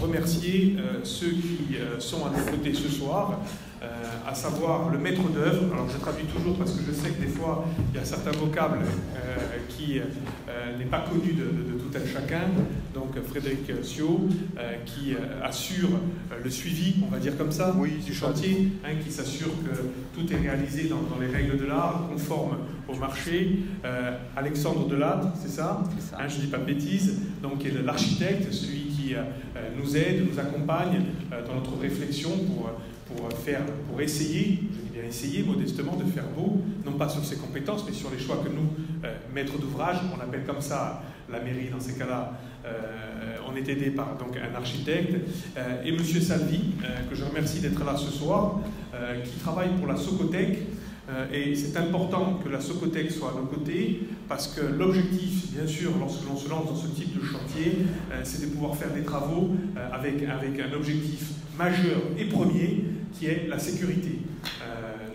remercier ceux qui sont à nos côtés ce soir, à savoir le maître d'œuvre. Alors je traduis toujours parce que je sais que des fois il y a certains vocables qui n'est pas connu de tout un chacun. Donc Frédéric Sio qui assure le suivi, on va dire comme ça, du chantier, qui s'assure que tout est réalisé dans les règles de l'art, conforme au marché. Alexandre Delatte, c'est ça, je ne dis pas de bêtises, donc qui est l'architecte, celui qui nous aide, nous accompagne dans notre réflexion pour essayer, je dis bien essayer modestement, de faire beau, non pas sur ses compétences, mais sur les choix que nous, maîtres d'ouvrage, on appelle comme ça la mairie dans ces cas-là, on est aidé par donc, un architecte, et M. Salvi, que je remercie d'être là ce soir, qui travaille pour la Socotec. Et c'est important que la Socotec soit à nos côtés parce que l'objectif, bien sûr, lorsque l'on se lance dans ce type de chantier, c'est de pouvoir faire des travaux avec un objectif majeur et premier qui est la sécurité.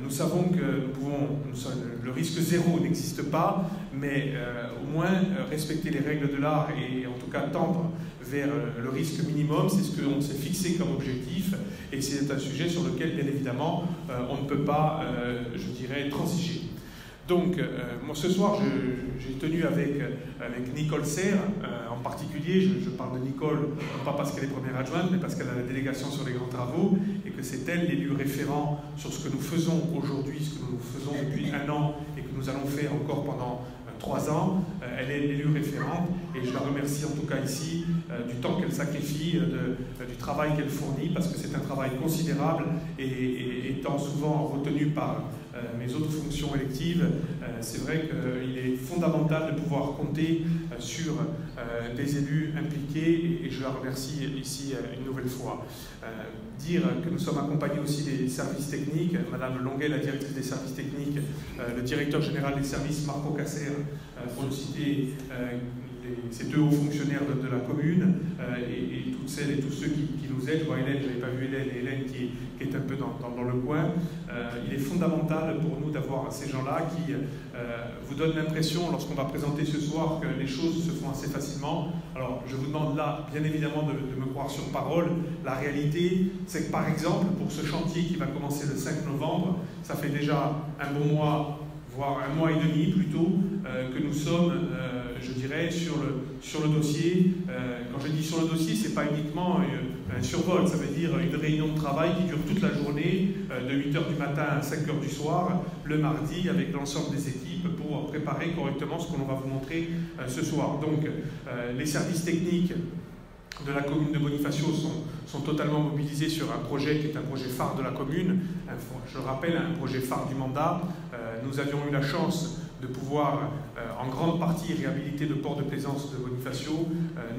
Nous savons que le risque zéro n'existe pas, mais au moins respecter les règles de l'art et en tout cas tendre vers le risque minimum, c'est ce qu'on s'est fixé comme objectif et c'est un sujet sur lequel, bien évidemment, on ne peut pas, je dirais, transiger. Donc, moi ce soir, j'ai tenu avec Nicole Serre, en particulier, je parle de Nicole, non pas parce qu'elle est première adjointe, mais parce qu'elle a la délégation sur les grands travaux, et que c'est elle l'élu référent sur ce que nous faisons aujourd'hui, ce que nous faisons depuis 1 an, et que nous allons faire encore pendant 3 ans. Elle est l'élue référente, et je la remercie en tout cas ici du temps qu'elle sacrifie, du travail qu'elle fournit, parce que c'est un travail considérable, et étant souvent retenu par mes autres fonctions électives, c'est vrai qu'il est fondamental de pouvoir compter sur des élus impliqués et je la remercie ici une nouvelle fois. Dire que nous sommes accompagnés aussi des services techniques, Madame Longuet, la directrice des services techniques, le directeur général des services, Marco Casser, pour citer ces 2 hauts fonctionnaires de la commune et toutes celles et tous ceux qui nous aident. Je vois Hélène, je n'avais pas vu Hélène, et Hélène qui est un peu dans le coin. Il est fondamental pour nous d'avoir ces gens-là qui vous donnent l'impression, lorsqu'on va présenter ce soir, que les choses se font assez facilement. Alors, je vous demande là, bien évidemment, de me croire sur parole. La réalité, c'est que, par exemple, pour ce chantier qui va commencer le 5 novembre, ça fait déjà un bon mois, voire 1 mois et demi plutôt, que nous sommes, je dirais, sur le dossier. Quand je dis sur le dossier, ce n'est pas uniquement un survol, ça veut dire une réunion de travail qui dure toute la journée, de 8h du matin à 5h du soir, le mardi, avec l'ensemble des équipes pour préparer correctement ce que l'on va vous montrer ce soir. Donc, les services techniques de la commune de Bonifacio sont totalement mobilisés sur un projet qui est un projet phare de la commune, je le rappelle, un projet phare du mandat. Nous avions eu la chance de pouvoir en grande partie réhabiliter le port de plaisance de Bonifacio.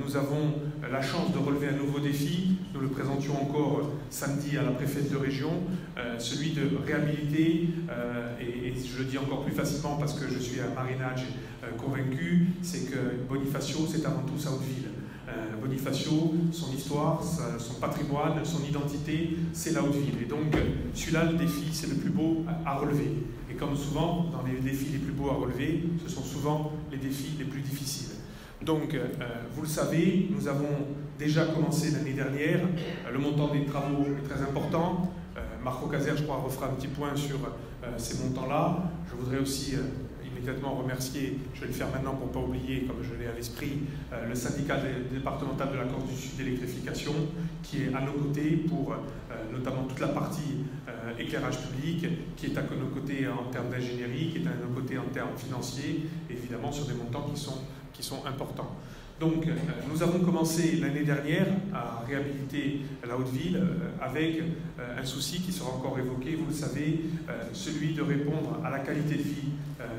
Nous avons la chance de relever un nouveau défi, nous le présentions encore samedi à la préfète de région, celui de réhabiliter, et je le dis encore plus facilement parce que je suis un marinage convaincu, c'est que Bonifacio c'est avant tout sa Haute-Ville. Bonifacio, son histoire, son patrimoine, son identité, c'est la Haute-Ville. Et donc, celui-là, le défi, c'est le plus beau à relever. Et comme souvent, dans les défis les plus beaux à relever, ce sont souvent les défis les plus difficiles. Donc, vous le savez, nous avons déjà commencé l'année dernière. Le montant des travaux est très important. Marco Caser, je crois, refera un petit point sur ces montants-là. Je voudrais aussi immédiatement remercier, je vais le faire maintenant pour ne pas oublier, comme je l'ai à l'esprit, le syndicat départemental de la Corse du Sud d'électrification, qui est à nos côtés pour notamment toute la partie éclairage public, qui est à nos côtés en termes d'ingénierie, qui est à nos côtés en termes financiers, évidemment sur des montants qui sont importants. Donc, nous avons commencé l'année dernière à réhabiliter la Haute-Ville avec un souci qui sera encore évoqué, vous le savez, celui de répondre à la qualité de vie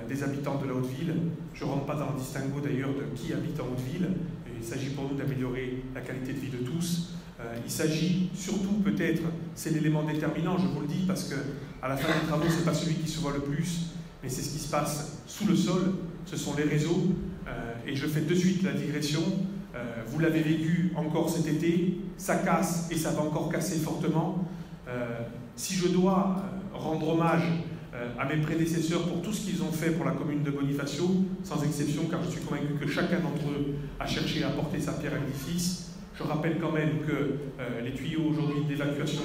des habitants de la Haute-Ville. Je ne rentre pas dans le distinguo d'ailleurs de qui habite en Haute-Ville. Il s'agit pour nous d'améliorer la qualité de vie de tous. Il s'agit surtout peut-être, c'est l'élément déterminant, je vous le dis, parce qu'à la fin des travaux, ce n'est pas celui qui se voit le plus, mais c'est ce qui se passe sous le sol, ce sont les réseaux. Et je fais de suite la digression, vous l'avez vécu encore cet été, ça casse et ça va encore casser fortement. Si je dois rendre hommage à mes prédécesseurs pour tout ce qu'ils ont fait pour la commune de Bonifacio, sans exception, car je suis convaincu que chacun d'entre eux a cherché à apporter sa pierre à l'édifice, Je rappelle quand même que les tuyaux aujourd'hui d'évacuation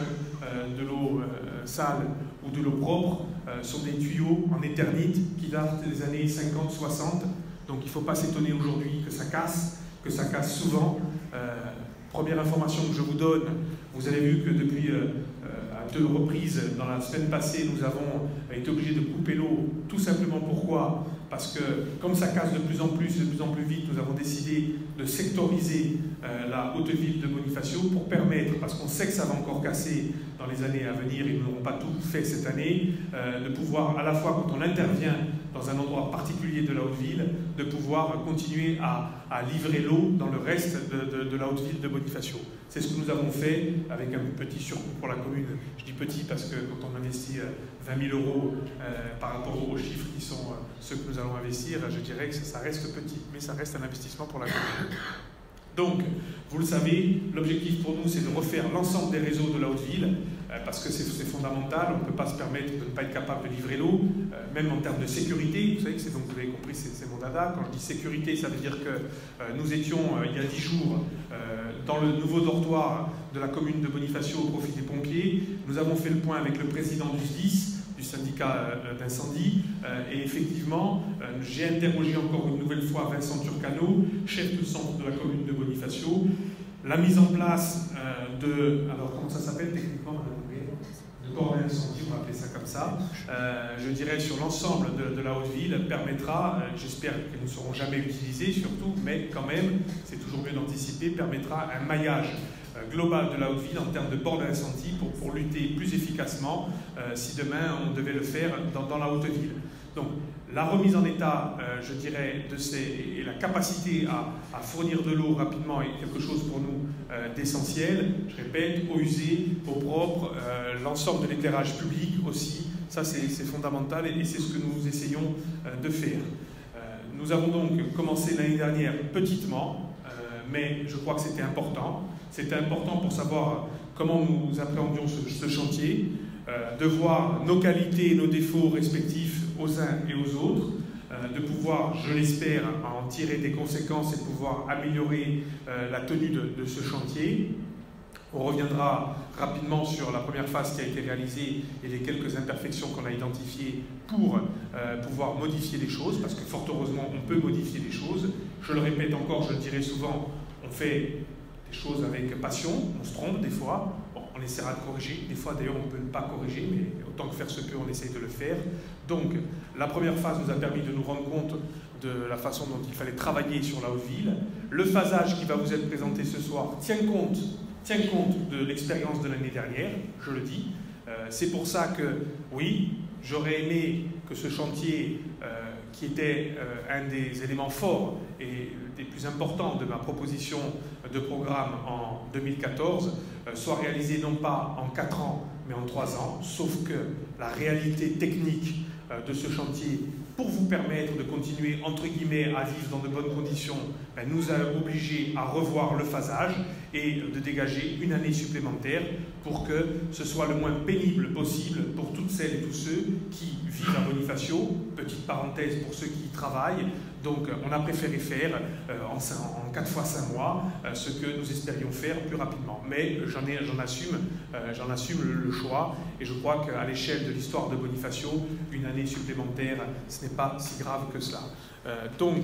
de l'eau sale ou de l'eau propre sont des tuyaux en éternite qui datent des années 50-60. Donc il ne faut pas s'étonner aujourd'hui que ça casse souvent. Première information que je vous donne, vous avez vu que depuis à 2 reprises dans la semaine passée, nous avons été obligés de couper l'eau. Tout simplement pourquoi? Parce que comme ça casse de plus en plus vite, nous avons décidé de sectoriser la haute ville de Bonifacio pour permettre, parce qu'on sait que ça va encore casser dans les années à venir, et nous n'aurons pas tout fait cette année, de pouvoir à la fois quand on intervient dans un endroit particulier de la haute ville, de pouvoir continuer à livrer l'eau dans le reste de la haute ville de Bonifacio. C'est ce que nous avons fait avec un petit surcoût pour la commune. Je dis petit parce que quand on investit 20 000 € par rapport aux chiffres qui sont ceux que nous allons investir, je dirais que ça reste petit, mais ça reste un investissement pour la commune. Donc, vous le savez, l'objectif pour nous, c'est de refaire l'ensemble des réseaux de la haute ville, parce que c'est fondamental. On ne peut pas se permettre de ne pas être capable de livrer l'eau, même en termes de sécurité. Vous savez que donc vous avez compris, c'est mon dada. Quand je dis sécurité, ça veut dire que nous étions, il y a 10 jours, dans le nouveau dortoir de la commune de Bonifacio au profit des pompiers. Nous avons fait le point avec le président du SDIS, du syndicat d'incendie, et effectivement, j'ai interrogé encore une nouvelle fois Vincent Turcano, chef du centre de la commune de Bonifacio. La mise en place alors comment ça s'appelle techniquement, de corps d'incendie, on va appeler ça comme ça, je dirais sur l'ensemble de la haute ville, permettra, j'espère qu'elles ne seront jamais utilisées surtout, mais quand même, c'est toujours mieux d'anticiper, permettra un maillage global de la haute ville en termes de bord d'incendie pour lutter plus efficacement si demain on devait le faire dans la haute ville. Donc la remise en état, je dirais, et la capacité à fournir de l'eau rapidement est quelque chose pour nous d'essentiel. Je répète, eau usée, eau propre, l'ensemble de l'éclairage public aussi, ça c'est fondamental et c'est ce que nous essayons de faire. Nous avons donc commencé l'année dernière petitement, mais je crois que c'était important. C'était important pour savoir comment nous appréhendions ce chantier, de voir nos qualités et nos défauts respectifs aux uns et aux autres, de pouvoir, je l'espère, en tirer des conséquences et de pouvoir améliorer la tenue de ce chantier. On reviendra rapidement sur la première phase qui a été réalisée et les quelques imperfections qu'on a identifiées pour pouvoir modifier les choses, parce que fort heureusement, on peut modifier les choses. Je le répète encore, je le dirai souvent, on fait des choses avec passion, on se trompe des fois, bon, on essaiera de corriger, des fois d'ailleurs on ne peut pas corriger, mais autant que faire se peut, on essaye de le faire. Donc la première phase nous a permis de nous rendre compte de la façon dont il fallait travailler sur la haute ville. Le phasage qui va vous être présenté ce soir tient compte de l'expérience de l'année dernière, je le dis. C'est pour ça que, oui, j'aurais aimé que ce chantier, qui était un des éléments forts et des plus importants de ma proposition de programme en 2014, soit réalisé non pas en 4 ans, mais en 3 ans, sauf que la réalité technique de ce chantier, pour vous permettre de continuer, entre guillemets, à vivre dans de bonnes conditions, nous a obligés à revoir le phasage et de dégager une année supplémentaire pour que ce soit le moins pénible possible pour toutes celles et tous ceux qui vivent à Bonifacio. Petite parenthèse pour ceux qui y travaillent. Donc on a préféré faire en 4 fois 5 mois ce que nous espérions faire plus rapidement. Mais j'en assume le choix et je crois qu'à l'échelle de l'histoire de Bonifacio, une année supplémentaire, ce n'est pas si grave que cela. Donc,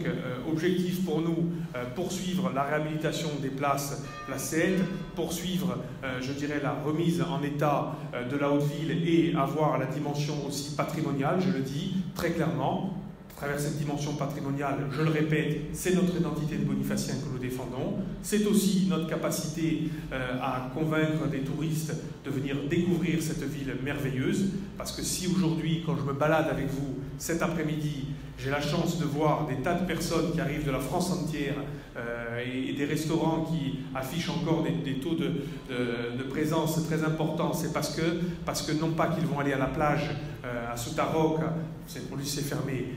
objectif pour nous, poursuivre la réhabilitation des places 7, poursuivre, je dirais, la remise en état de la haute ville et avoir la dimension aussi patrimoniale, je le dis très clairement. À travers cette dimension patrimoniale, je le répète, c'est notre identité de Bonifacien que nous défendons. C'est aussi notre capacité à convaincre des touristes de venir découvrir cette ville merveilleuse. Parce que si aujourd'hui, quand je me balade avec vous cet après-midi, j'ai la chance de voir des tas de personnes qui arrivent de la France entière et des restaurants qui affichent encore des taux de présence très importants, c'est parce que non pas qu'ils vont aller à la plage à Soutaroc, pour lui c'est fermé,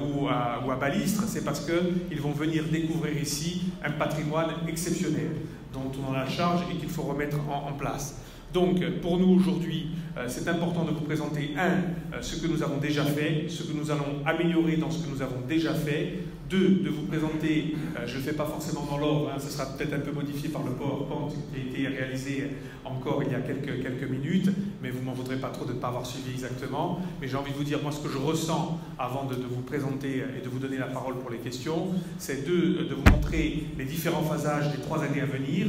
ou à Balistre, c'est parce qu'ils vont venir découvrir ici un patrimoine exceptionnel dont on a la charge et qu'il faut remettre en place. Donc, pour nous aujourd'hui, c'est important de vous présenter, ce que nous avons déjà fait, ce que nous allons améliorer dans ce que nous avons déjà fait, de vous présenter, je ne le fais pas forcément dans l'ordre, hein, ce sera peut-être un peu modifié par le PowerPoint qui a été réalisé encore il y a quelques minutes, mais vous ne m'en voudrez pas trop de ne pas avoir suivi exactement. Mais j'ai envie de vous dire, moi, ce que je ressens avant de vous présenter et de vous donner la parole pour les questions, c'est de vous montrer les différents phasages des 3 années à venir.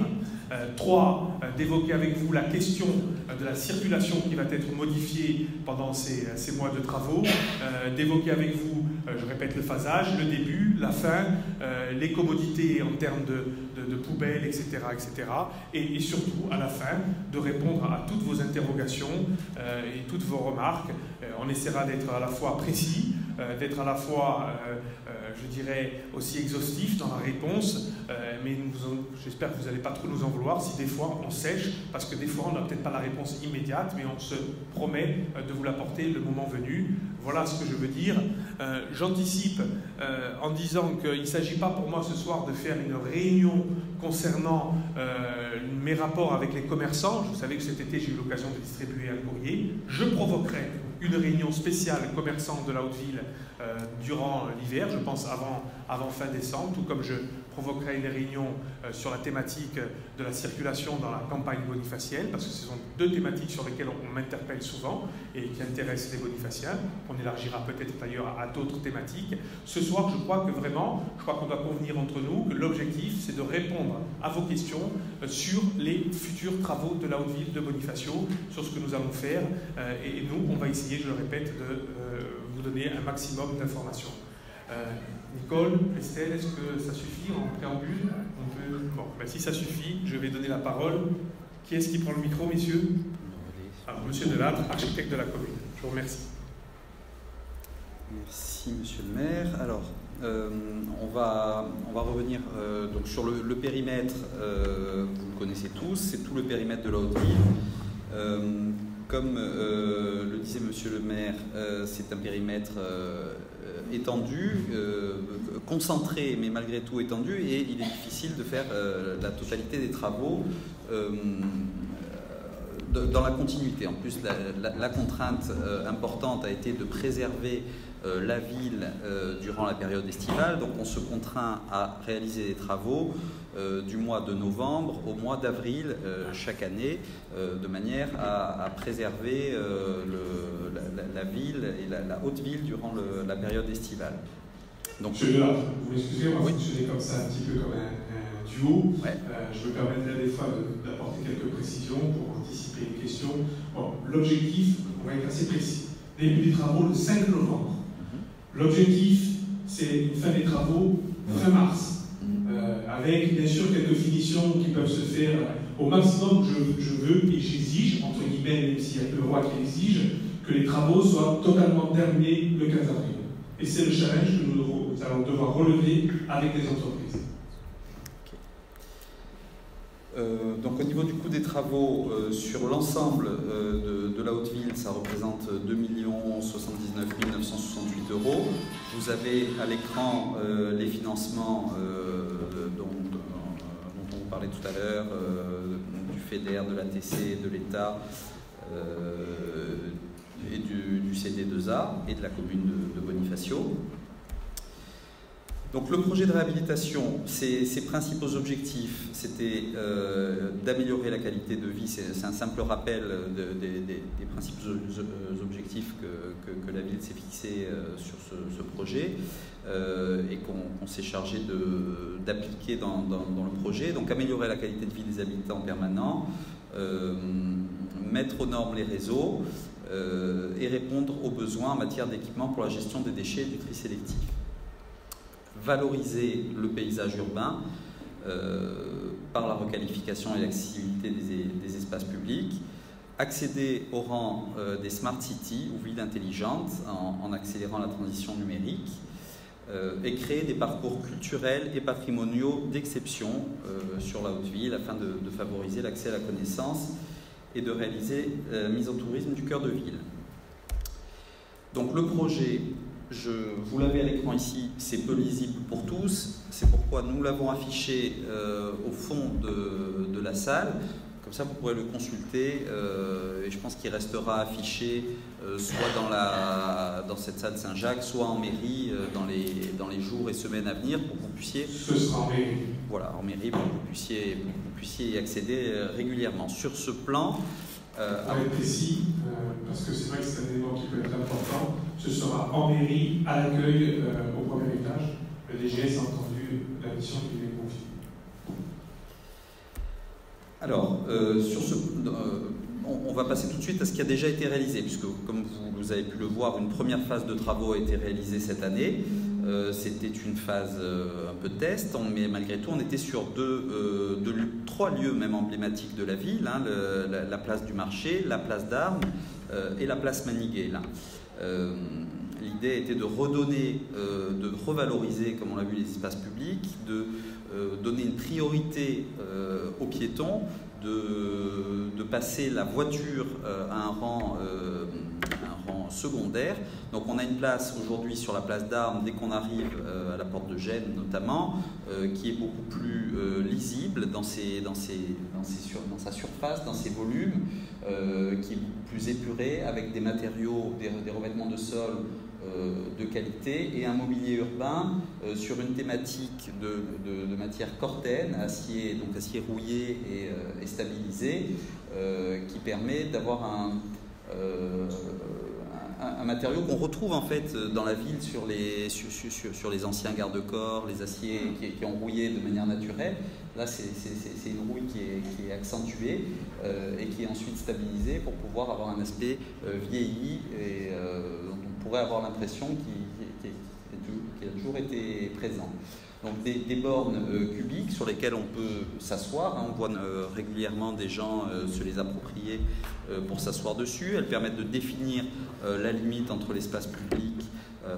3, d'évoquer avec vous la question de la circulation qui va être modifiée pendant ces mois de travaux, d'évoquer avec vous, je répète, le phasage, le début, la fin, les commodités en termes de poubelles, etc., etc. Et surtout, à la fin, de répondre à toutes vos interrogations et toutes vos remarques. On essaiera d'être à la fois précis, d'être à la fois, je dirais, aussi exhaustif dans la réponse, mais j'espère que vous n'allez pas trop nous en vouloir si des fois on sèche, parce que des fois on n'a peut-être pas la réponse immédiate, mais on se promet de vous l'apporter le moment venu. Voilà ce que je veux dire. J'anticipe en disant qu'il ne s'agit pas pour moi ce soir de faire une réunion concernant mes rapports avec les commerçants. Vous savez que cet été j'ai eu l'occasion de distribuer un courrier. Je provoquerai une réunion spéciale commerçants de la Haute-Ville durant l'hiver, je pense avant fin décembre, tout comme je provoquerai une réunion sur la thématique de la circulation dans la campagne bonifacienne, parce que ce sont 2 thématiques sur lesquelles on m'interpelle souvent et qui intéressent les bonifaciens. On élargira peut-être d'ailleurs à d'autres thématiques. Ce soir, je crois qu'on doit convenir entre nous que l'objectif, c'est de répondre à vos questions sur les futurs travaux de la Haute-Ville de Bonifacio, sur ce que nous allons faire. Et nous, on va essayer, je le répète, de vous donner un maximum d'informations. Nicole, Estelle, est-ce que ça suffit en préambule? Bon, ben, si ça suffit, je vais donner la parole. Qui est-ce qui prend le micro, messieurs? Alors, Monsieur Delattre, architecte de la commune. Je vous remercie. Merci, Monsieur le maire. Alors, on va revenir donc sur le périmètre. Vous le connaissez tous, c'est tout le périmètre de la Haute-Ville. Comme le disait Monsieur le maire, c'est un périmètre étendu, concentré, mais malgré tout étendu, et il est difficile de faire la totalité des travaux dans la continuité. En plus, la contrainte importante a été de préserver la ville durant la période estivale, donc on se contraint à réaliser des travaux du mois de novembre au mois d'avril chaque année, de manière à préserver la ville et la haute ville durant la période estivale. Donc, Monsieur Delattre, vous m'excusez, on va fonctionner comme ça, un petit peu comme un duo. Ouais. Je me permettrai des fois d'apporter quelques précisions pour anticiper une question. Bon, l'objectif, on va être assez précis. Début des travaux le 5 novembre. L'objectif, c'est une fin des travaux fin mars. Avec bien sûr quelques finitions qui peuvent se faire au maximum. Je veux et j'exige, entre guillemets, même s'il y a le roi qui exige, que les travaux soient totalement terminés le 15 avril. Et c'est le challenge que nous allons devoir relever avec les entreprises. Donc au niveau du coût des travaux, sur l'ensemble de la Haute-Ville, ça représente 2 079 968 €. Vous avez à l'écran les financements dont on vous parlait tout à l'heure, du FEDER, de l'ATC, de l'État et du CD2A et de la commune de Bonifacio. Donc le projet de réhabilitation, ses principaux objectifs, c'était d'améliorer la qualité de vie. C'est un simple rappel des principaux objectifs que la ville s'est fixé sur ce projet et qu'on s'est chargé d'appliquer dans le projet. Donc améliorer la qualité de vie des habitants permanents, mettre aux normes les réseaux et répondre aux besoins en matière d'équipement pour la gestion des déchets et du tri sélectif. Valoriser le paysage urbain par la requalification et l'accessibilité des espaces publics, accéder au rang des smart cities ou villes intelligentes en accélérant la transition numérique et créer des parcours culturels et patrimoniaux d'exception sur la Haute-Ville afin de favoriser l'accès à la connaissance et de réaliser la mise en tourisme du cœur de ville. Donc le projet, vous l'avez à l'écran ici, c'est peu lisible pour tous, c'est pourquoi nous l'avons affiché au fond de la salle. Comme ça, vous pourrez le consulter et je pense qu'il restera affiché soit dans cette salle Saint-Jacques, soit en mairie dans les jours et semaines à venir pour que vous puissiez... Ce sera en mairie. Voilà, en mairie pour que vous puissiez y accéder régulièrement. Sur ce plan... pour être précis, parce que c'est vrai que c'est un élément qui peut être important, ce sera en mairie, à l'accueil, au premier étage. Le DGS a entendu la mission qui lui est confiée. Alors, on va passer tout de suite à ce qui a déjà été réalisé, puisque comme vous avez pu le voir, une première phase de travaux a été réalisée cette année. C'était une phase un peu test, mais malgré tout, on était sur trois lieux même emblématiques de la ville, hein, la place du marché, la place d'Armes et la place Maniguet. L'idée était de redonner, de revaloriser, comme on l'a vu, les espaces publics, de donner une priorité aux piétons, de passer la voiture à un rang secondaire. Donc on a une place aujourd'hui sur la place d'Armes, dès qu'on arrive à la porte de Gênes notamment, qui est beaucoup plus lisible dans sa surface, dans ses volumes, qui est beaucoup plus épuré, avec des matériaux, des revêtements de sol de qualité et un mobilier urbain sur une thématique de matière cortaine, acier rouillé et stabilisé, qui permet d'avoir un matériau qu'on retrouve en fait dans la ville sur les anciens garde-corps, les aciers qui ont rouillé de manière naturelle. Là, c'est une rouille qui est accentuée et qui est ensuite stabilisée pour pouvoir avoir un aspect vieilli et dont on pourrait avoir l'impression qu'il a toujours été présent. Donc des bornes cubiques sur lesquelles on peut s'asseoir, hein, on voit régulièrement des gens se les approprier pour s'asseoir dessus. Elles permettent de définir la limite entre l'espace public,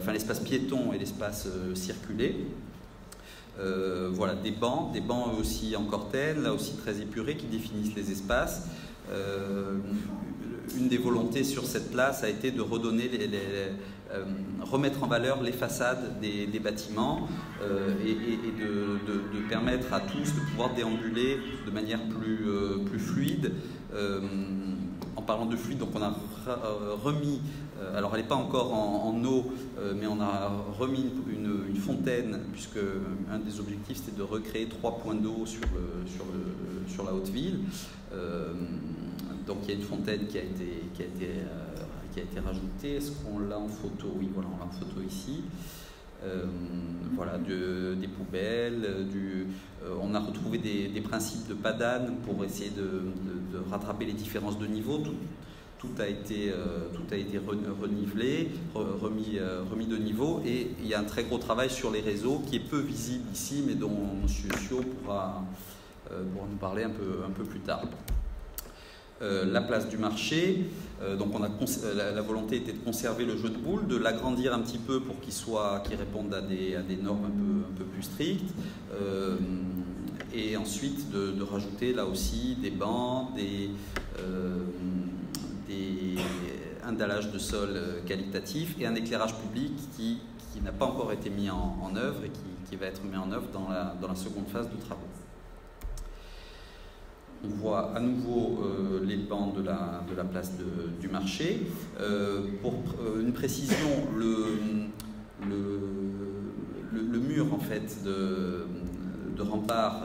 l'espace piéton et l'espace circulé. Voilà, des bancs aussi en cortène, là aussi très épurés, qui définissent les espaces. Une des volontés sur cette place a été de redonner remettre en valeur les façades des bâtiments et de permettre à tous de pouvoir déambuler de manière plus fluide. En parlant de fluide, donc on a remis, alors elle n'est pas encore en eau, mais on a remis une fontaine, puisque un des objectifs c'était de recréer 3 points d'eau sur la haute ville. Donc il y a une fontaine qui a été rajoutée. Est-ce qu'on l'a en photo? Oui, voilà, on l'a en photo ici. Voilà, des poubelles, on a retrouvé des principes de padane pour essayer de rattraper les différences de niveau. Tout a été renivelé, remis de niveau, et il y a un très gros travail sur les réseaux qui est peu visible ici, mais dont M. Sio pourra nous parler un peu plus tard. La place du marché, donc la volonté était de conserver le jeu de boules, de l'agrandir un petit peu pour qu'il réponde à des normes un peu plus strictes, et ensuite de rajouter là aussi des bancs, un dallage de sol qualitatif et un éclairage public qui n'a pas encore été mis en œuvre et qui va être mis en œuvre dans la seconde phase de travaux. On voit à nouveau les bancs de la place du marché. Pour une précision, le mur en fait de rempart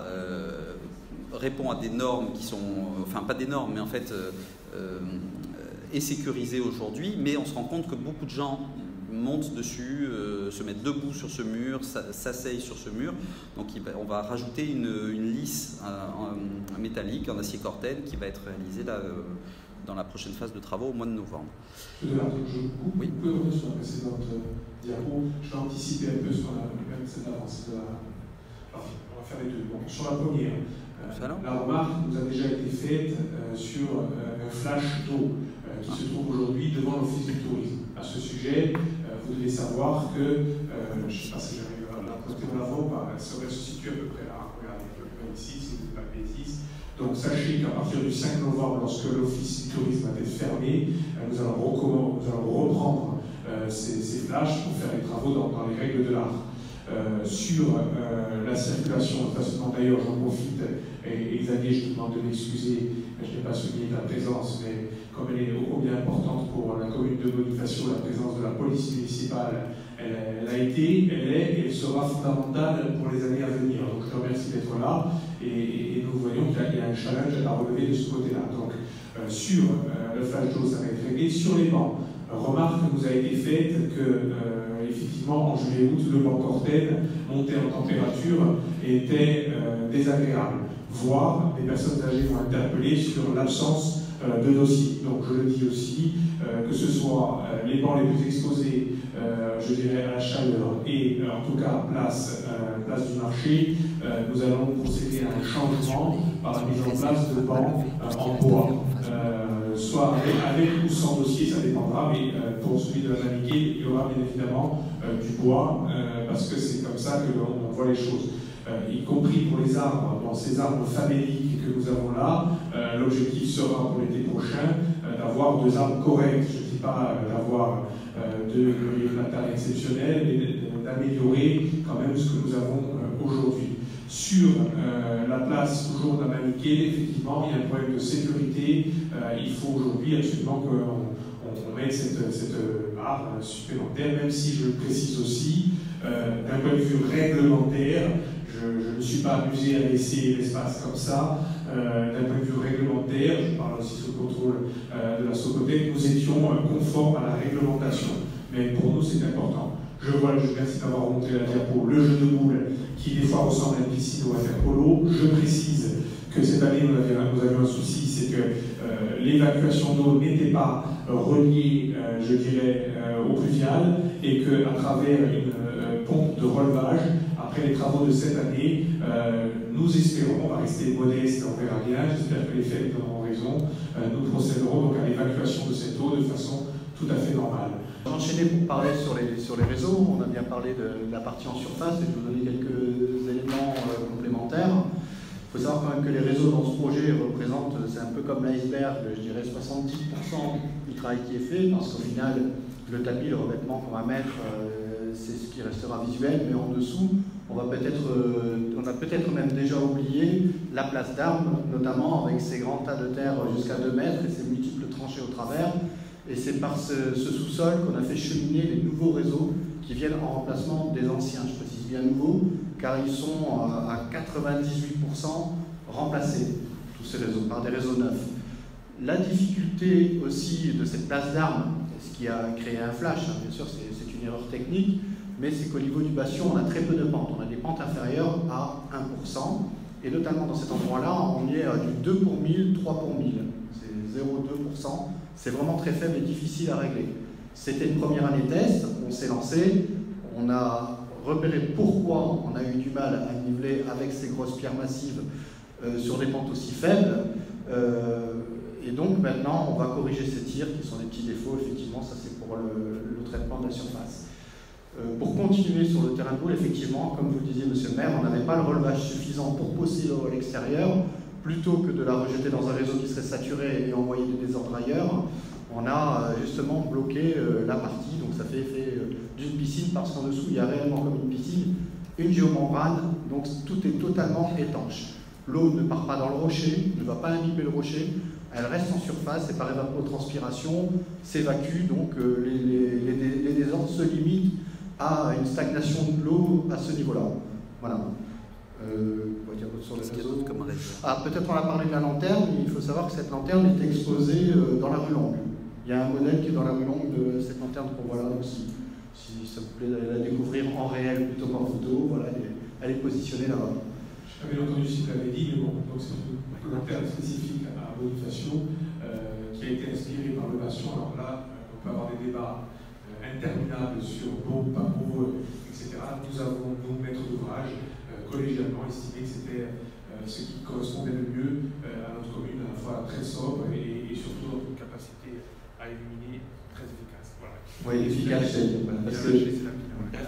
répond à des normes qui sont, enfin pas des normes, mais en fait est sécurisé aujourd'hui. Mais on se rend compte que beaucoup de gens montent dessus, se mettent debout sur ce mur, s'asseyent sur ce mur. Donc on va rajouter une lisse métallique en acier cortaine qui va être réalisée là, dans la prochaine phase de travaux au mois de novembre. Je coupe, oui. Vous pouvez revenir sur la précédente diapo. Je vais anticiper un peu sur même cette avancée. Alors, on va faire les deux. Bon, sur la première, la remarque nous a déjà été faite sur un flash d'eau qui se trouve aujourd'hui devant l'Office du tourisme. À ce sujet, vous devez savoir que, je ne sais pas si j'arrive à la côté de l'avant, elle se situe à peu près là. Regardez, ici, si vous ne pas de bêtises. Donc sachez qu'à partir du 5 novembre, lorsque l'Office du tourisme va être fermé, nous allons reprendre ces flashs pour faire les travaux dans les règles de l'art. Sur la circulation, d'ailleurs j'en profite, et Xavier, je te demande de m'excuser, je n'ai pas souligné ta présence, mais comme elle est ô combien importante pour la commune de Bonifacio, la présence de la police municipale, elle a été, elle est et elle sera fondamentale pour les années à venir. Donc je te remercie d'être là et nous voyons qu'il y a un challenge à relever de ce côté-là. Donc sur le flash d'eau, ça va être réglé. Sur les bancs, remarque nous a été faite que effectivement en juillet-août, le banc Corten, monté en température, était désagréable, voire des personnes âgées vont interpeller sur l'absence de dossier. Donc je le dis aussi, que ce soit les bancs les plus exposés, je dirais à la chaleur et en tout cas place du marché, nous allons procéder à un changement par la mise en place de bancs en bois. Soit avec ou sans dossier, ça dépendra, mais pour celui de la Maniquée, il y aura bien évidemment du bois, parce que c'est comme ça que l'on voit les choses. Y compris pour les arbres, dans ces arbres faméliques que nous avons là, l'objectif sera pour l'été prochain d'avoir 2 arbres corrects. Je ne dis pas d'avoir 2 platanes exceptionnels, mais d'améliorer quand même ce que nous avons aujourd'hui. Sur la place toujours de la Maniquée, effectivement, il y a un problème de sécurité. Il faut aujourd'hui absolument qu'on mette cette barre supplémentaire, même si je le précise aussi, d'un point de vue réglementaire, je ne me suis pas amusé à laisser l'espace comme ça. D'un point de vue réglementaire, je parle aussi sous le contrôle de la Socotec, nous étions conformes à la réglementation. Mais pour nous, c'est important. Je merci d'avoir montré la diapo, le jeu de boules, qui des fois ressemble à une piscine ou à faire polo. Je précise que cette année, nous avions un souci, c'est que l'évacuation d'eau n'était pas reliée, je dirais, au pluvial, et qu'à travers une pompe de relevage, après les travaux de cette année, nous espérons, on va rester modeste, on verra bien, j'espère que les faits nous donneront raison, nous procéderons donc à l'évacuation de cette eau de façon tout à fait normale. J'enchaînais pour parler sur les réseaux. On a bien parlé de la partie en surface et je vais vous donner quelques éléments complémentaires. Il faut savoir quand même que les réseaux dans ce projet représentent, c'est un peu comme l'iceberg, je dirais 70% du travail qui est fait, parce qu'au final, le tapis, le revêtement qu'on va mettre, c'est ce qui restera visuel, mais en dessous, on a peut-être même déjà oublié la place d'armes, notamment avec ces grands tas de terre jusqu'à 2 mètres et ces multiples tranchées au travers. Et c'est par ce sous-sol qu'on a fait cheminer les nouveaux réseaux qui viennent en remplacement des anciens. Je précise bien nouveaux, car ils sont à 98% remplacés, tous ces réseaux, par des réseaux neufs. La difficulté aussi de cette place d'armes, ce qui a créé un flash, hein, bien sûr c'est une erreur technique, mais c'est qu'au niveau du bastion, on a très peu de pentes. On a des pentes inférieures à 1%, et notamment dans cet endroit-là, on y est à du 2 pour 1000, 3 pour 1000. C'est 0,2%. C'est vraiment très faible et difficile à régler. C'était une première année test, on s'est lancé, on a repéré pourquoi on a eu du mal à niveler avec ces grosses pierres massives sur des pentes aussi faibles. Et donc maintenant, on va corriger ces tirs qui sont des petits défauts, effectivement, ça c'est pour le traitement de la surface. Pour continuer sur le terrain de boule, effectivement, comme vous le disiez, monsieur le maire, on n'avait pas le relevage suffisant pour poser l'eau à l'extérieur. Plutôt que de la rejeter dans un réseau qui serait saturé et envoyer du désordre ailleurs, on a justement bloqué la partie, donc ça fait effet d'une piscine, parce qu'en dessous il y a réellement comme une piscine, une géomembrane, donc tout est totalement étanche. L'eau ne part pas dans le rocher, ne va pas imbiber le rocher, elle reste en surface et par évapotranspiration s'évacue, donc les désordres se limitent à une stagnation de l'eau à ce niveau-là. Voilà. Sur les réseaux. Peut-être on a parlé de la lanterne, mais il faut savoir que cette lanterne est exposée dans la rue Longue. Il y a un modèle qui est dans la rue Longue de cette lanterne qu'on voit là aussi. Si ça vous plaît d'aller la découvrir en réel plutôt qu'en photo, voilà, elle est positionnée là-bas. J'avais entendu ce que tu avais dit, mais bon, donc c'est une lanterne spécifique à Bonifacio qui a été inspirée par le bastion. Alors là, on peut avoir des débats interminables sur beau, pas beau, etc. Nous avons, nous, maîtres d'ouvrage, collégialement estimé que c'était ce qui correspondait le mieux à notre commune, à la fois très sobre et surtout dans une capacité à éliminer très efficace. Voilà. Oui, efficace, parce que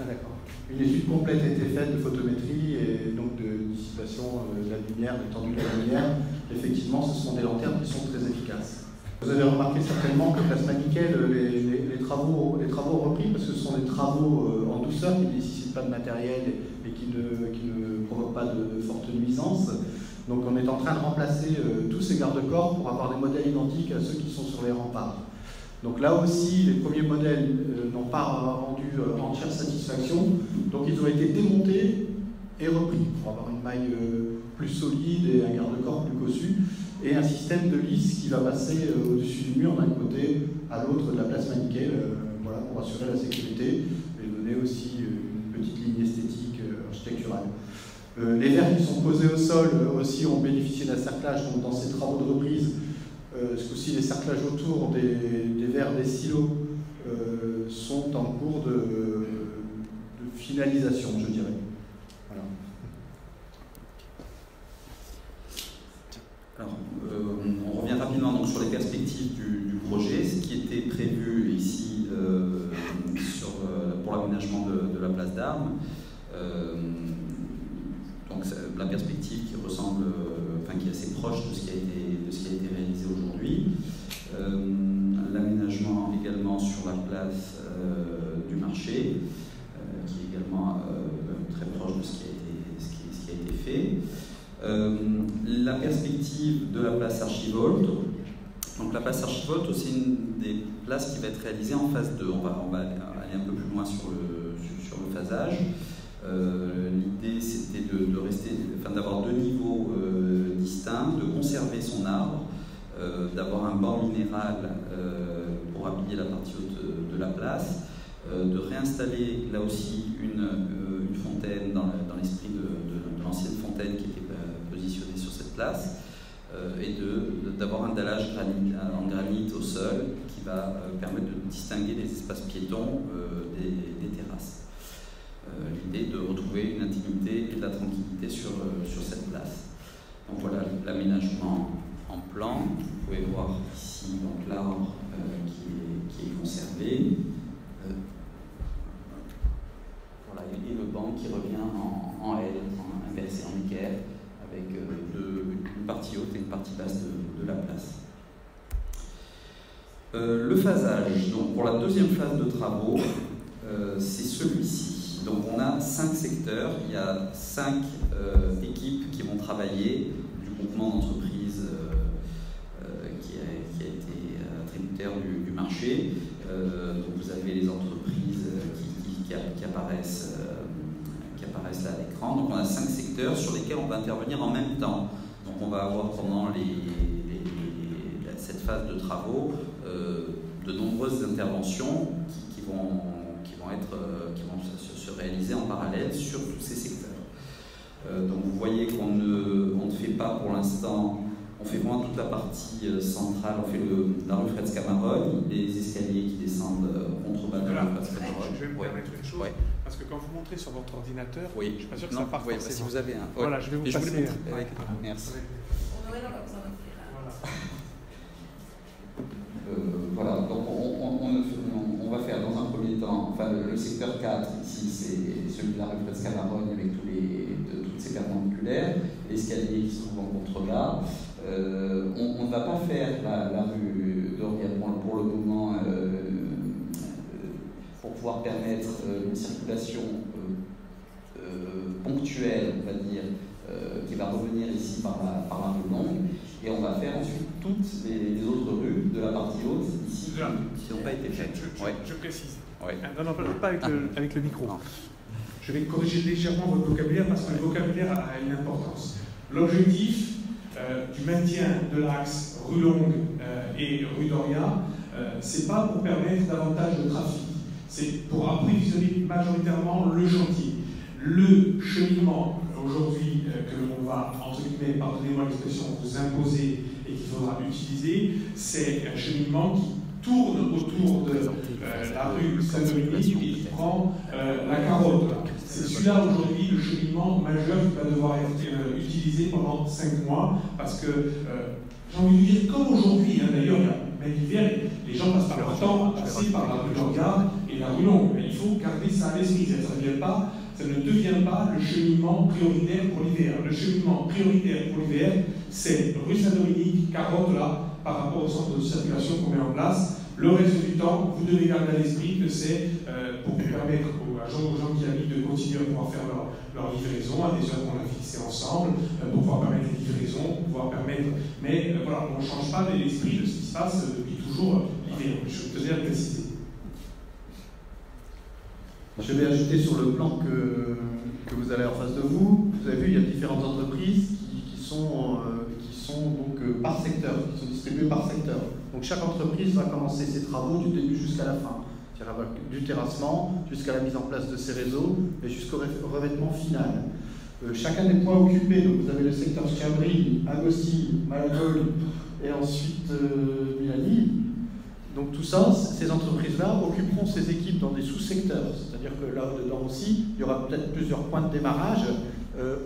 d'accord. Une étude complète a été faite de photométrie et donc de dissipation de la lumière, d'étendue de la lumière. Effectivement, ce sont des lanternes qui sont très efficaces. Vous avez remarqué certainement que Place Maniquet, les travaux ont repris parce que ce sont des travaux en douceur qui ne nécessitent pas de matériel et qui ne provoquent pas de fortes nuisances. Donc on est en train de remplacer tous ces garde-corps pour avoir des modèles identiques à ceux qui sont sur les remparts. Donc là aussi, les premiers modèles n'ont pas rendu entière satisfaction, donc ils ont été démontés et repris pour avoir une maille plus solide et un garde-corps plus cossu, et un système de lisse qui va passer au-dessus du mur d'un côté à l'autre de la place Maniquet, voilà, pour assurer la sécurité et donner aussi une petite ligne esthétique architecturale. Les verres qui sont posés au sol aussi ont bénéficié d'un cerclage, donc dans ces travaux de reprise, ce coup-ci les cerclages autour des verres des silos sont en cours de finalisation, je dirais. Voilà. Alors, on revient rapidement donc, sur les perspectives du projet. Ce qui était prévu ici pour l'aménagement de la place d'Armes. Donc la perspective qui ressemble, qui est assez proche de ce qui a été réalisé aujourd'hui. L'aménagement également sur la place du marché, qui est également très proche de ce qui a été fait. La perspective de la place Archivolte. Donc la place Archivolte, c'est une des places qui va être réalisée en phase 2. On va aller un peu plus loin sur le phasage. L'idée c'était d'avoir deux niveaux distincts, de conserver son arbre, d'avoir un banc minéral pour habiller la partie haute de la place, de réinstaller là aussi une fontaine dans l'esprit de l'ancienne fontaine qui était positionnée sur cette place, et d'avoir un dallage en granit au sol qui va permettre de distinguer les espaces piétons des terrasses. L'idée de retrouver une intimité et de la tranquillité sur cette place. Donc voilà l'aménagement en plan. Vous pouvez voir ici l'arbre qui est conservé. Voilà, et le banc qui revient en L, inversé en équerre, avec une partie haute et une partie basse de la place. Le phasage, donc pour la deuxième phase de travaux, c'est celui-ci. Donc on a 5 secteurs, il y a 5 équipes qui vont travailler, du groupement d'entreprises qui a été tributaire du marché. Donc vous avez les entreprises qui apparaissent là à l'écran. Donc on a 5 secteurs sur lesquels on va intervenir en même temps. Donc on va avoir pendant cette phase de travaux de nombreuses interventions qui vont se réaliser en parallèle sur tous ces secteurs. Donc vous voyez qu'on ne fait pas pour l'instant, on fait vraiment toute la partie centrale, on fait la rue Fred Scamarogne, les escaliers qui descendent contrebas de la rue Fred Scamarogne. Je vais me permettre une chose, parce que quand vous montrez sur votre ordinateur, je ne suis pas sûr que ça parte forcément. Si vous avez un. Voilà, je vais vous passer. Merci. Voilà, donc on va faire dans un premier temps, le secteur 4 ici, c'est celui de la rue Fred Scamarogne avec toutes ces perpendiculaires, l'escalier qui se trouve en contrebas. On ne va pas faire la rue d'Oriel pour le moment pour pouvoir permettre une circulation ponctuelle, on va dire, qui va revenir ici par la rue longue. Et on va faire ensuite toutes les autres rues de la partie haute ici qui n'ont pas été faites. Je précise. Ouais. Non, pas avec le micro. Non. Je vais corriger légèrement votre vocabulaire parce que le vocabulaire a une importance. L'objectif du maintien de l'axe rue Longue et rue Doria, c'est pas pour permettre davantage de trafic. C'est pour approvisionner majoritairement le chantier. Le cheminement aujourd'hui que l'on va, entre guillemets, pardonnez-moi l'expression, vous imposer et qu'il faudra utiliser, c'est un cheminement qui tourne autour de la rue Saint-Dominique et qui prend la carotte. C'est celui-là aujourd'hui le cheminement majeur qui va devoir être utilisé pendant 5 mois parce que, j'ai envie de dire, comme aujourd'hui, d'ailleurs, même l'hiver, les gens passent par leur temps à passer par la rue Dorga et la rue Longue. Mais il faut garder ça à l'esprit, ça ne devient pas le cheminement prioritaire pour l'hiver. Le cheminement prioritaire pour l'hiver, c'est rue Saint-Dominique, carotte là, par rapport au centre de circulation qu'on met en place, Le reste du temps, vous devez garder à l'esprit que c'est pour permettre aux gens qui habitent de continuer à pouvoir faire leur livraison à des heures qu'on a fixées ensemble, pour pouvoir permettre les livraisons, pour pouvoir permettre... Mais voilà, on ne change pas l'esprit de ce qui se passe depuis toujours l'hiver. Je tenais à le préciser. Je vais ajouter sur le plan que vous avez en face de vous. Vous avez vu, il y a différentes entreprises qui sont donc par secteur, qui sont distribuées par secteur. Donc chaque entreprise va commencer ses travaux du début jusqu'à la fin, du terrassement jusqu'à la mise en place de ses réseaux et jusqu'au revêtement final. Chacun des points occupés, donc vous avez le secteur Chiabri, Agossi, Malagol et ensuite Milani. Donc tout ça, ces entreprises-là occuperont ces équipes dans des sous-secteurs, c'est-à-dire que là-dedans aussi, il y aura peut-être plusieurs points de démarrage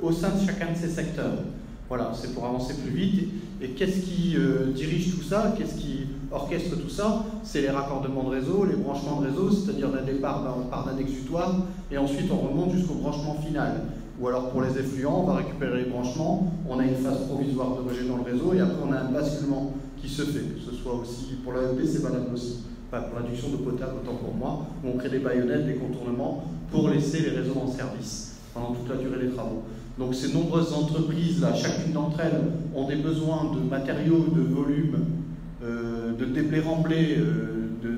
au sein de chacun de ces secteurs. Voilà, c'est pour avancer plus vite. Et qu'est-ce qui dirige tout ça? Qu'est-ce qui orchestre tout ça? C'est les raccordements de réseau, les branchements de réseau, c'est-à-dire d'un départ, on part d'un exutoire, et ensuite on remonte jusqu'au branchement final. Ou alors pour les effluents, on va récupérer les branchements, on a une phase provisoire de rejet dans le réseau, et après on a un basculement qui se fait, que ce soit aussi, pour l'AEP c'est valable aussi, enfin, pour l'adduction d'eau potable autant pour moi, où on crée des baïonnettes, des contournements, pour laisser les réseaux en service pendant toute la durée des travaux. Donc ces nombreuses entreprises-là, chacune d'entre elles, ont des besoins de matériaux, de volume, de déblais remblais,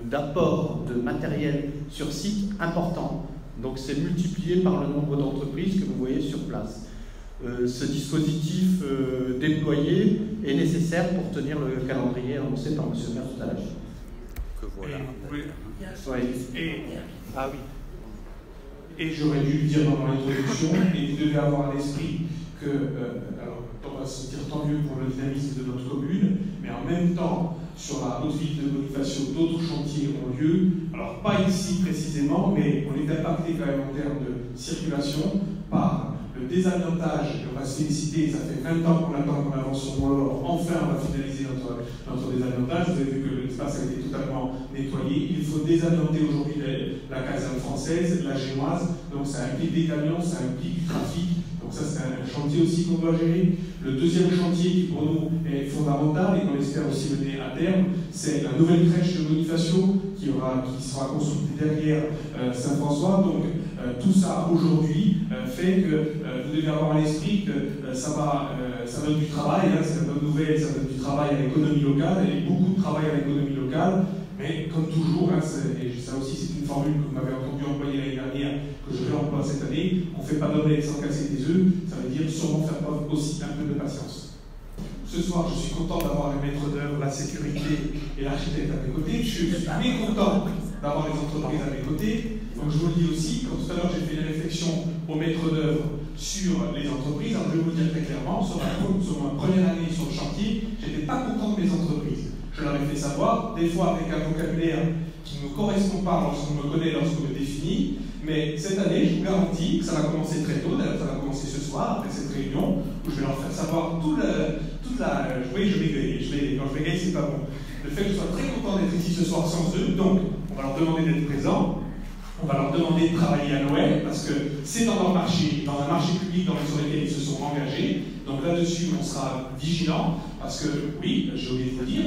d'apport de matériel sur site important. Donc c'est multiplié par le nombre d'entreprises que vous voyez sur place. Ce dispositif déployé est nécessaire pour tenir le calendrier annoncé par M. le maire tout à l'heure. Que voilà. Ah oui. Et j'aurais dû le dire dans mon introduction, et vous devez avoir à l'esprit que, alors on va se dire tant mieux pour le dynamisme de notre commune, mais en même temps, sur la haute ville de Bonifacio, d'autres chantiers ont lieu. Alors pas ici précisément, mais on est impacté quand même en termes de circulation par le désamiantage, et on va se féliciter, ça fait 20 ans qu'on attend qu'on avance sur Mont-Laure, enfin on va finaliser notre désamiantage. Vous avez vu que l'espace a été totalement nettoyé. Il faut désamianter aujourd'hui la caserne française, la génoise, donc ça implique des camions, ça implique du trafic, donc ça c'est un chantier aussi qu'on doit gérer. Le deuxième chantier qui pour nous est fondamental et qu'on espère aussi mener à terme, c'est la nouvelle crèche de Bonifacio qui sera construite derrière Saint-François. Donc tout ça aujourd'hui fait que vous devez avoir à l'esprit que ça donne du travail, hein, c'est une bonne nouvelle, ça donne du travail à l'économie locale, et beaucoup de travail à l'économie locale, mais comme toujours, hein, et ça aussi c'est une formule que vous m'avez entendu employer l'année dernière, que je réemploie cette année, on ne fait pas d'omelette sans casser des œufs, ça veut dire sûrement faire preuve aussi un peu de patience. Ce soir, je suis content d'avoir le maître d'œuvre, la sécurité et l'architecte à mes côtés. Je suis mécontent d'avoir les entreprises à mes côtés. Donc je vous le dis aussi, comme tout à l'heure j'ai fait une réflexion au maître d'œuvre sur les entreprises, alors je vais vous le dire très clairement, sur ma première année sur le chantier, je n'étais pas content de mes entreprises. Je leur ai fait savoir, des fois avec un vocabulaire qui ne me correspond pas lorsqu'on me connaît, lorsqu'on me définit, mais cette année, je vous garantis que ça va commencer très tôt, d'ailleurs ça va commencer ce soir, après cette réunion, où je vais leur faire savoir toute la... Oui, je vais quand je vais gagner, c'est pas bon. Le fait que je sois très content d'être ici ce soir sans eux, donc on va leur demander d'être présents, on va leur demander de travailler à Noël, parce que c'est dans un marché public sur lequel ils se sont engagés. Donc là-dessus, on sera vigilant, parce que, oui, j'ai oublié de vous dire,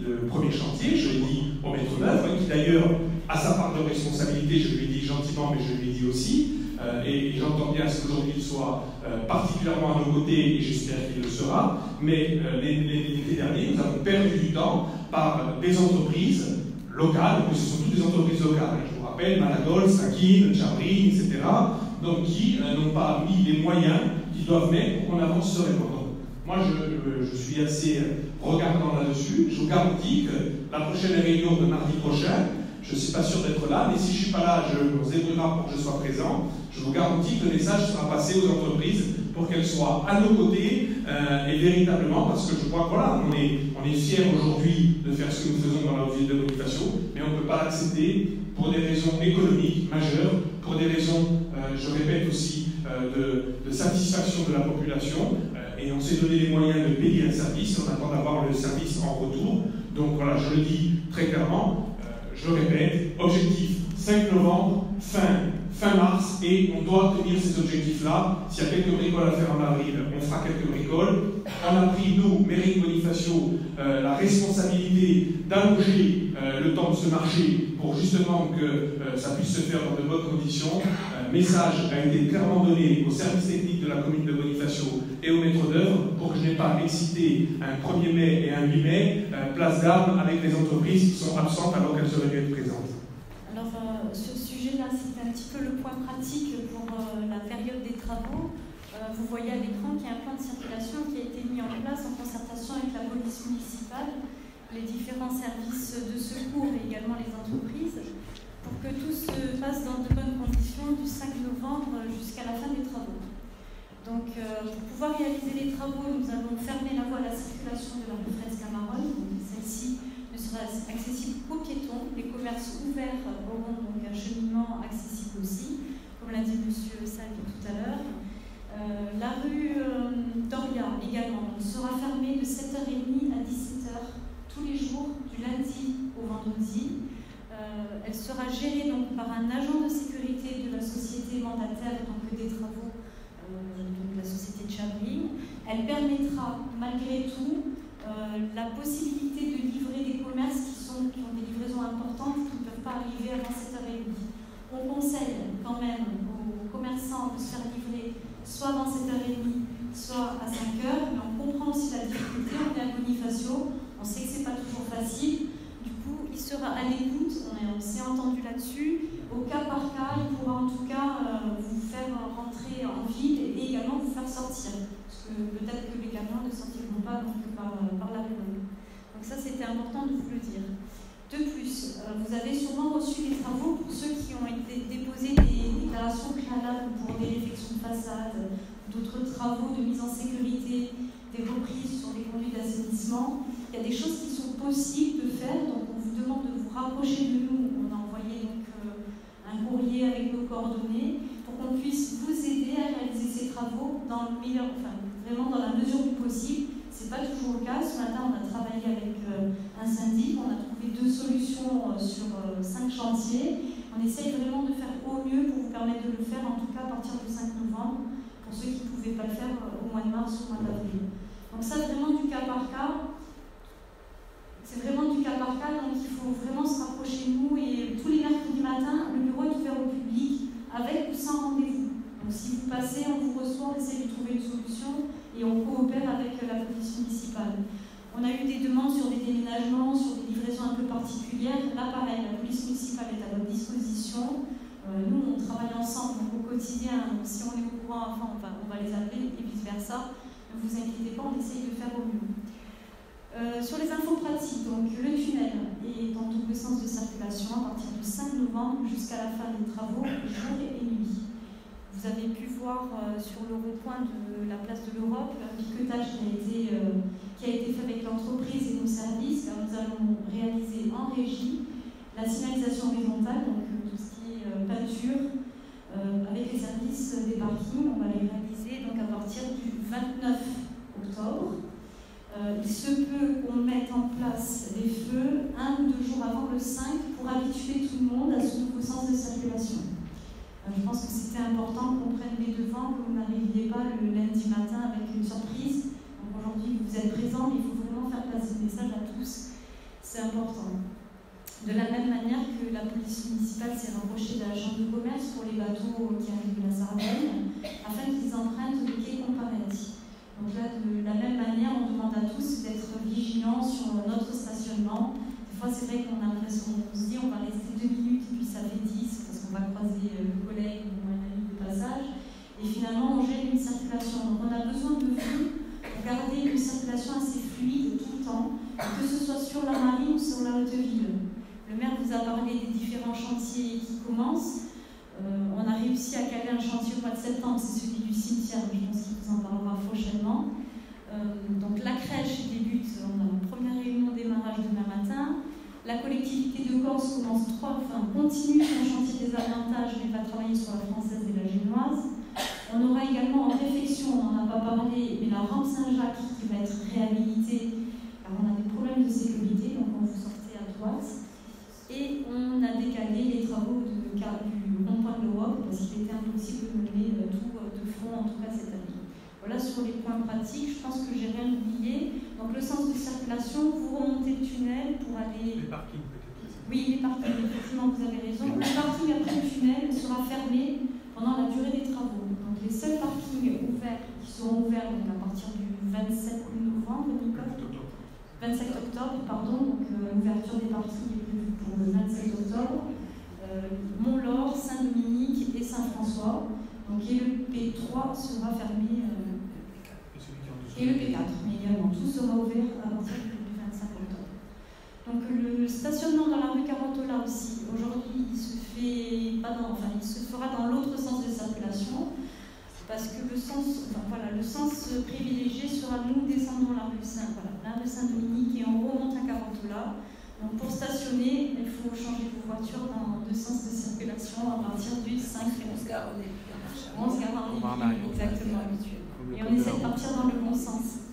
le premier chantier, je l'ai dit au maître d'œuvre, qui d'ailleurs a sa part de responsabilité, je lui ai dit gentiment, mais je lui ai dit aussi, et j'entends bien ce qu'aujourd'hui il soit particulièrement à nos côtés, et j'espère qu'il le sera, mais l'été dernier, nous avons perdu du temps par des entreprises locales, mais ce sont toutes des entreprises locales. Je vous rappelle, Malagol, Sakine, Chiabri, etc., donc qui n'ont pas mis les moyens qu'ils doivent mettre pour qu'on avance sereinement. Moi, je suis assez regardant là-dessus. Je vous garantis que la prochaine réunion de mardi prochain, je ne suis pas sûr d'être là, mais si je ne suis pas là, je vous zébrera pour que je sois présent. Je vous garantis que le message sera passé aux entreprises pour qu'elles soient à nos côtés et véritablement, parce que je crois que voilà, on est fiers aujourd'hui de faire ce que nous faisons dans la ville de Bonifacio, mais on ne peut pas l'accepter pour des raisons économiques majeures, pour des raisons, je répète aussi, de satisfaction de la population, et on s'est donné les moyens de payer un service, on attend d'avoir le service en retour. Donc voilà, je le dis très clairement, je répète, objectif 5 novembre, fin fin mars et on doit tenir ces objectifs-là. S'il y a quelques bricoles à faire en avril, on fera quelques bricoles. On a pris, nous, mairie de Bonifacio, la responsabilité d'allonger le temps de ce marché pour justement que ça puisse se faire dans de bonnes conditions. Message a été clairement donné au service technique de la commune de Bonifacio et au maître d'œuvre pour que je n'ai pas excité un 1er mai et un 8 mai place d'armes avec les entreprises qui sont absentes alors qu'elles auraient dû être présentes. Alors, sur ce sujet-là, c'est un petit peu le point pratique pour la période des travaux. Vous voyez à l'écran qu'il y a un plan de circulation qui a été mis en place en concertation avec la police municipale, les différents services de secours et également les entreprises, pour que tout se passe dans de bonnes conditions du 5 novembre jusqu'à la fin des travaux. Donc, pour pouvoir réaliser les travaux, nous allons fermer la voie à la circulation de la rue Fresque-Camarone. Celle-ci ne sera accessible qu'aux piétons. Les commerces ouverts auront donc un cheminement accessible aussi, comme l'a dit M. Salvi tout à l'heure. La rue Doria également sera fermée de 7h30 à 17h tous les jours, du lundi au vendredi. Elle sera gérée donc par un agent de sécurité de la société mandataire donc des travaux, donc la société de Chabring. Elle permettra malgré tout la possibilité de livrer des commerces qui ont des livraisons importantes qui ne peuvent pas arriver avant 7h30. On conseille quand même aux commerçants de se faire livrer soit avant 7h30, soit à 5h, mais on comprend aussi la difficulté. On est à Bonifacio, on sait que ce n'est pas toujours facile. Du coup, il sera à l'écoute, on s'est entendu là-dessus. Au cas par cas, il pourra en tout cas vous faire rentrer en ville et également vous faire sortir. Parce que peut-être que les camions ne sortiront pas donc par la rue. Donc ça, c'était important de vous le dire. De plus, vous avez sûrement reçu les travaux pour ceux qui ont été déposés des déclarations préalables pour des réfections de façade, d'autres travaux de mise en sécurité, des reprises sur les conduits d'assainissement. Il y a des choses qui sont possibles de faire, donc on vous demande de vous rapprocher de nous. On a envoyé donc un courrier avec nos coordonnées pour qu'on puisse vous aider à réaliser ces travaux dans le meilleur, vraiment dans la mesure du possible. Ce n'est pas toujours le cas. Ce matin, on a travaillé avec un syndic, on a trouvé 2 solutions sur 5 chantiers. On essaye vraiment de faire au mieux pour vous permettre de le faire, en tout cas à partir du 5 novembre, pour ceux qui ne pouvaient pas le faire au mois de mars ou au mois d'avril. Donc ça, vraiment du cas par cas. C'est vraiment du cas par cas, donc il faut vraiment se rapprocher de nous. Et tous les mercredis matins, le bureau est ouvert au public, avec ou sans rendez-vous. Donc si vous passez, on vous reçoit, on essaie de trouver une solution et on coopère avec la police municipale. On a eu des demandes sur des déménagements, sur des livraisons un peu particulières. Là, pareil, la police municipale est à votre disposition. Nous, on travaille ensemble donc au quotidien. Donc, si on est au courant, on va les appeler et vice-versa. Ne vous inquiétez pas, on essaye de faire au mieux. Sur les infos pratiques, donc le tunnel est en double sens de circulation à partir du 5 novembre jusqu'à la fin des travaux, jour et nuit. Vous avez pu voir sur le rond-point de la place de l'Europe un piquetage qui a été fait avec l'entreprise et nos services, car nous allons réaliser en régie la signalisation horizontale, donc tout ce qui est peinture, avec les services des parkings. On va les réaliser donc à partir du 29 octobre. Il se peut qu'on mette en place les feux 1 ou 2 jours avant le 5 pour habituer tout le monde à ce nouveau sens de circulation. Je pense que c'était important qu'on prenne les devants, que vous n'arriviez pas le lundi matin avec une surprise. Donc aujourd'hui, vous êtes présents, mais il faut vraiment faire passer le message à tous. C'est important. De la même manière que la police municipale s'est rapprochée de la chambre de commerce pour les bateaux qui arrivent de la Sardaigne, afin qu'ils empruntent le quai Comparetti. Donc là, de la même manière, on demande à tous d'être vigilants sur notre stationnement. Des fois, c'est vrai qu'on a l'impression, on se dit on va rester 2 minutes et puis ça fait 10 parce qu'on va croiser le collègue ou un ami de passage. Et finalement, on gère une circulation. Donc on a besoin de vous pour garder une circulation assez fluide tout le temps, que ce soit sur la Marine ou sur la Haute-Ville. Le maire vous a parlé des différents chantiers qui commencent. On a réussi à caler un chantier au mois de septembre, c'est celui du cimetière, je pense qu'il vous en parlera prochainement. Donc la crèche débute, on a une première réunion au démarrage demain matin. La collectivité de Corse continue son chantier des avantages, mais va travailler sur la française et la génoise. On aura également en réflexion, on n'en a pas parlé, mais la rampe Saint-Jacques qui va être réhabilitée, car on a des problèmes de sécurité, donc on vous sortez à droite. Et on a décalé les travaux du rond-point de l'Europe est-ce qu'il était impossible de mener tout de front, en tout cas cette année. Voilà sur les points pratiques, je pense que j'ai rien oublié. Donc le sens de circulation, vous remontez le tunnel pour aller... Les parkings peut-être. Oui, les parkings, effectivement, vous avez raison. Le parking après le tunnel sera fermé pendant la durée des travaux. Donc les seuls parkings ouverts, qui seront ouverts donc, à partir du 27 novembre, 27 octobre, pardon, donc l'ouverture des parkings est prévue pour le 27 octobre. Mont-Laure, Saint-Dominique et Saint-François. Donc, et le P3 sera fermé. Et le P4, mais également. Tout sera ouvert à partir du 25 octobre. Donc, le stationnement dans la rue Carantola aussi, aujourd'hui, il se fera dans l'autre sens de circulation. Parce que le sens privilégié sera nous descendons la rue Saint-Dominique et on remonte à Carantola. Donc pour stationner, il faut changer vos voitures dans deux sens de circulation à partir du 5 février. On se garde en exactement. Et on essaie de partir dans le bon sens.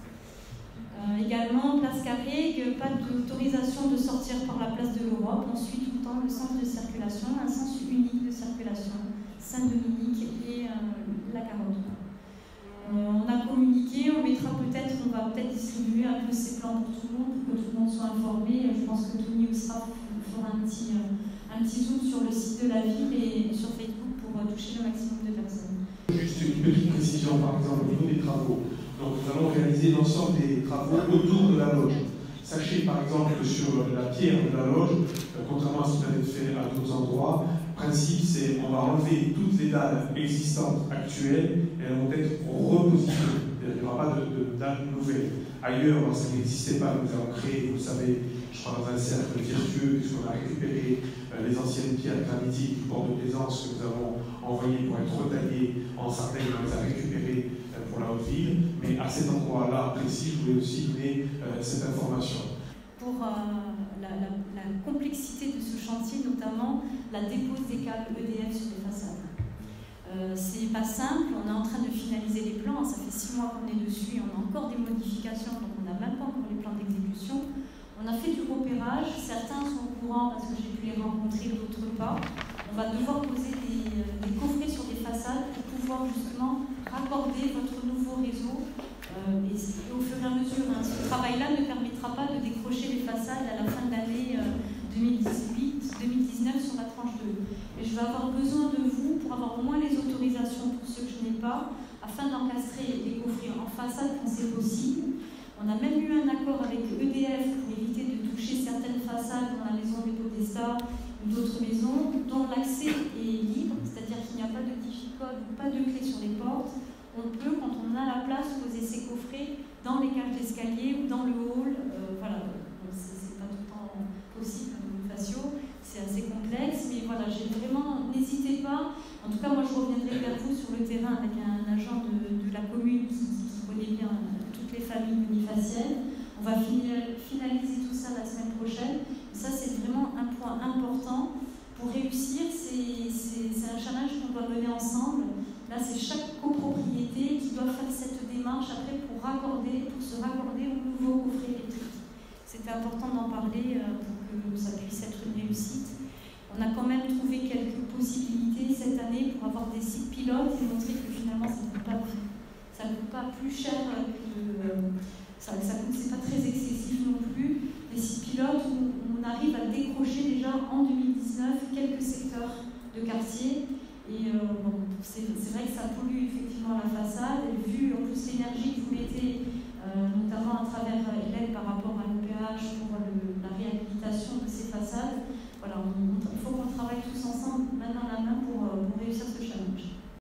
Également, place Carré, pas d'autorisation de sortir par la place de l'Europe. On suit tout le temps le sens de circulation, un sens unique de circulation, Saint-Dominique et la Carantola. On a communiqué, on va peut-être distribuer un peu ces plans pour tout le monde, pour que tout le monde soit informé. Je pense que Tony Ousra fera un petit zoom sur le site de la ville et sur Facebook pour toucher le maximum de personnes. Juste une petite précision, par exemple, au niveau des travaux. Donc nous allons réaliser l'ensemble des travaux autour de la loge. Sachez par exemple que sur la pierre de la loge, contrairement à ce qui va être fait à d'autres endroits, le principe c'est qu'on va enlever toutes les dalles existantes actuelles et elles vont être repositionnées. Il n'y aura pas de dalles nouvelles. Ailleurs, ça n'existait pas, nous avons créé, vous le savez, je crois dans un cercle vertueux, puisqu'on a récupéré les anciennes pierres granitiques du port de Plaisance que nous avons envoyées pour être retaillées en Sardaigne, on les a récupérées pour la Haute-Ville. Mais à cet endroit-là précis, je voulais aussi donner cette information. Pour la complexité de ce chantier, notamment la dépose des câbles EDF sur les façades. C'est pas simple, on est en train de finaliser les plans, ça fait 6 mois qu'on est dessus, on a encore des modifications, donc on n'a même pas encore les plans d'exécution. On a fait du repérage, certains sont au courant parce que j'ai pu les rencontrer, d'autres pas. On va devoir poser des coffrets sur les façades pour pouvoir justement raccorder votre nouveau réseau. Et au fur et à mesure, ce travail-là ne permettra pas de décrocher les façades à la fin de l'année 2018-2019 sur la tranche 2. Et je vais avoir besoin de vous pour avoir au moins les autorisations pour ceux que je n'ai pas, afin d'encastrer les coffrets en façade quand c'est possible. On a même eu un accord avec EDF pour éviter de toucher certaines façades dans la maison des Podestas ou d'autres maisons dont l'accès est libre, c'est-à-dire qu'il n'y a pas de digicode ou pas de clé sur les portes. On peut, quand on a la place, poser ces coffrets dans les cages d'escalier ou dans le hall. Voilà, c'est pas tout le temps possible au facio, c'est assez complexe, mais voilà, n'hésitez pas. En tout cas, moi je reviendrai vers vous sur le terrain avec un agent de la commune qui connaît bien toutes les familles bonifaciennes. On va finaliser tout ça la semaine prochaine. Ça, c'est vraiment un point important. Pour réussir, c'est un challenge qu'on doit mener ensemble. Là, c'est chaque copropriété qui doit faire cette démarche après pour se raccorder au nouveau coffret électrique. C'était important d'en parler pour que ça puisse être une réussite. On a quand même trouvé quelques possibilités cette année pour avoir des sites pilotes et montrer que finalement ça ne coûte pas plus cher c'est pas très excessif non plus. Des sites pilotes où on arrive à décrocher déjà en 2019 quelques secteurs de quartier. Et c'est vrai que ça pollue effectivement la façade. Et vu en plus l'énergie que vous mettez, notamment à travers l'aide par rapport à l'EPH pour la réhabilitation de ces façades, voilà, il faut qu'on travaille tous ensemble